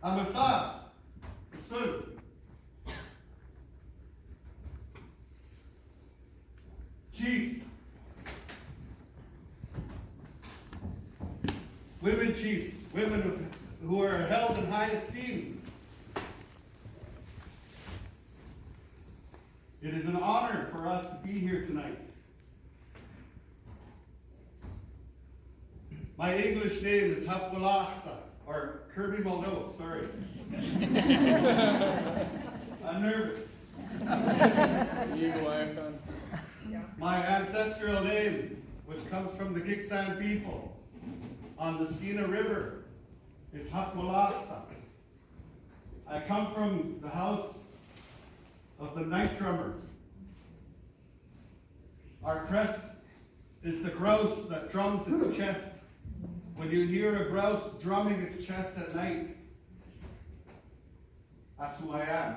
Amasa, Sun. Chiefs. Women chiefs, women who are held in high esteem. It is an honor for us to be here tonight. My English name is Hapwalaksa, or Kirby Madoe, sorry. I'm nervous. My ancestral name, which comes from the Giksan people on the Skeena River, is Hapwalaksa. I come from the house of the night drummer. Our crest is the grouse that drums its chest. When you hear a grouse drumming its chest at night, that's who I am.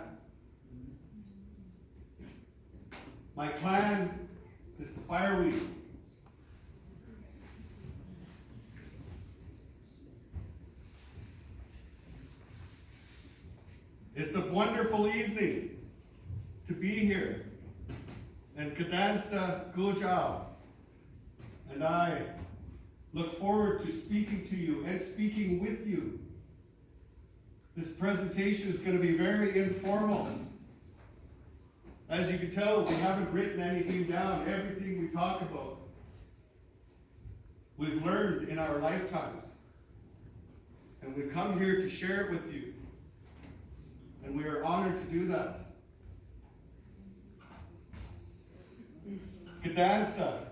My clan is the fireweed. It's a wonderful evening to be here. And Kadansta Guujaaw and I look forward to speaking to you and speaking with you. This presentation is going to be very informal. As you can tell, we haven't written anything down. Everything we talk about, we've learned in our lifetimes. And we come here to share it with you. And we are honored to do that. Kadansta,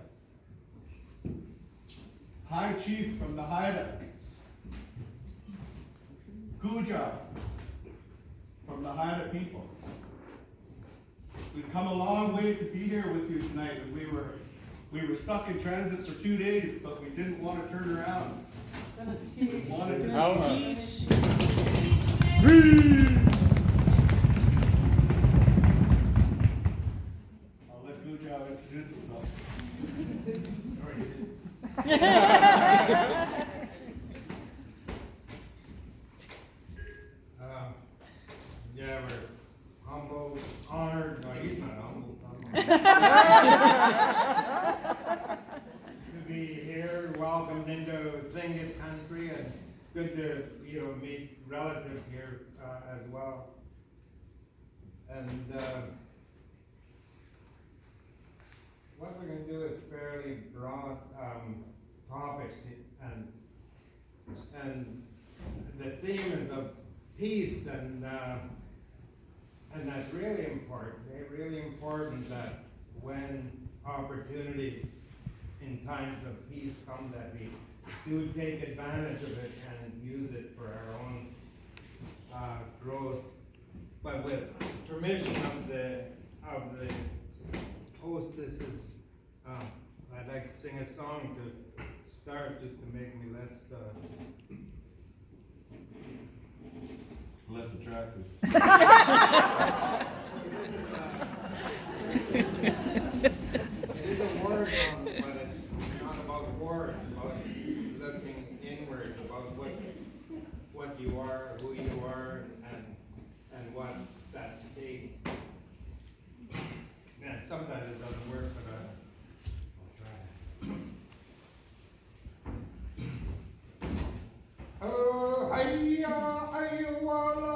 High Chief from the Haida. Guujaaw from the Haida people. We've come a long way to be here with you tonight. And we were stuck in transit for 2 days, but we didn't want to turn around. We wanted to I'll let Guujaaw introduce himself. Yeah, we're humble, honored. No, he's not humble. To be here, welcomed into Tlingit country, and good to meet relatives here as well. And what we're going to do is fairly broad topics, and the theme is of peace, and that's really important. It's really important that when opportunities in times of peace come, that we do take advantage of it and use it for our own growth. But with permission of the hostesses, I'd like to sing a song to start, just to make me Less attractive. It is a war song, but it's not about war. It's about looking inwards, about what you are, who you are, and what's at stake. Yeah, sometimes it doesn't work, but I'll try. Oh, hiya, hiya, wala,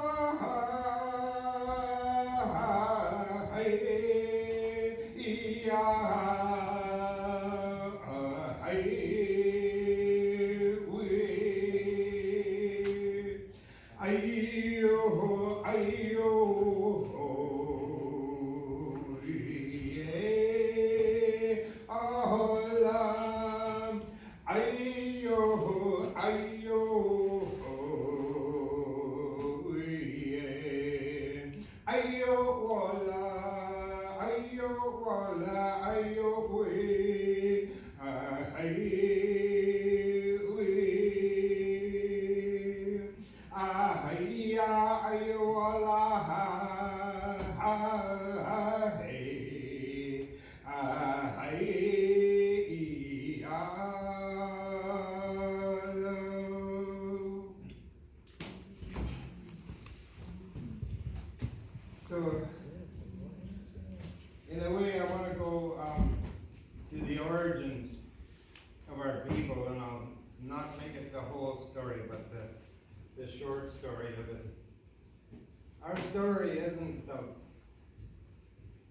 story isn't of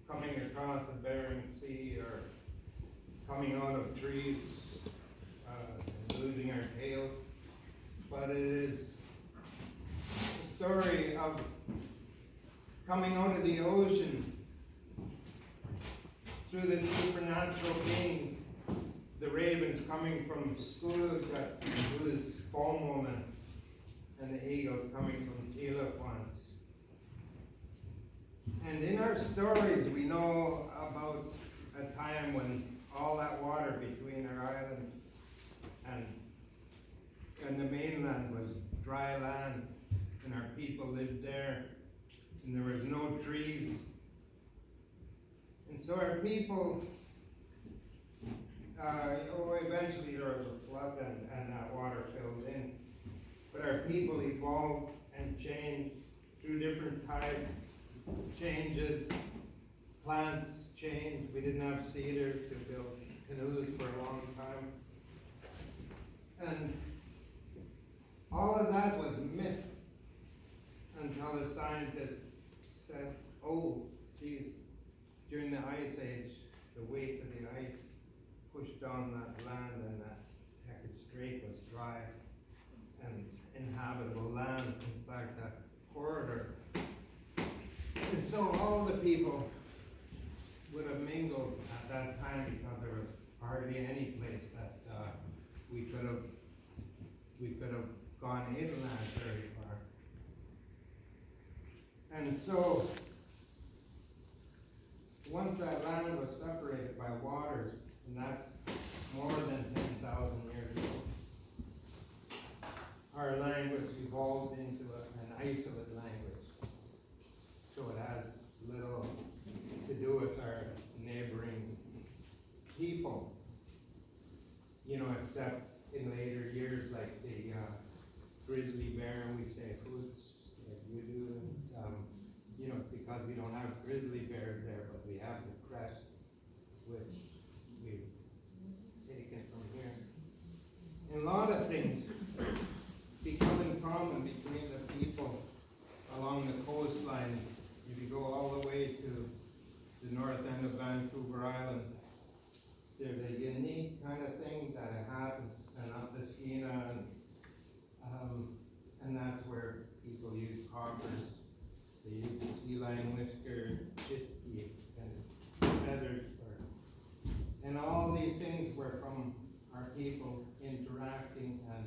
coming across the Bering Sea or coming out of trees and losing our tails, but it is a story of coming out of the ocean through the supernatural beings, the ravens coming from Skuulga, who is foam woman, and the eagles coming from Tilaquans. And in our stories, we know about a time when all that water between our island and the mainland was dry land, and our people lived there, and there was no trees. And so our people, eventually there was a flood and that water filled in. But our people evolved and changed through different tide changes. Plants changed. We didn't have cedar to build canoes for a long time. And all of that was myth until the scientists said, oh, geez, during the Ice Age, the weight of the ice pushed down that land and that Hecate Strait was dry and inhabitable lands, in fact, that corridor. And so all the people would have mingled at that time because there was hardly any place that we could have gone inland very far. And so once that land was separated by waters, and that's more than 10,000 years ago, our language evolved into an isolate language. So it has little to do with our neighboring people, except in later years, like the grizzly bear, we say hoods, like you do, because we don't have grizzly bears there, but we have the crest, which we've taken from here. And a lot of things become in common between the people along the coastline. If you go all the way to the north end of Vancouver Island, there's a unique kind of thing that happens, and up the Skeena, and that's where people use coppers. They use the sea lion whisker, chitki, and feathers. And all these things were from our people interacting and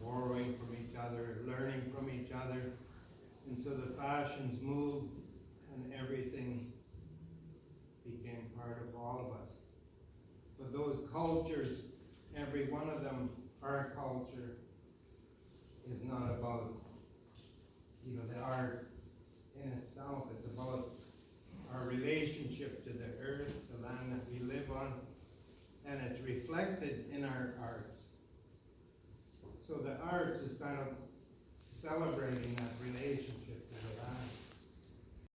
borrowing from each other, learning from each other. And so the fashions moved and everything became part of all of us. But those cultures, every one of them, our culture, is not about, the art in itself. It's about our relationship to the earth, the land that we live on, and it's reflected in our arts. So the arts is kind of celebrating that relationship.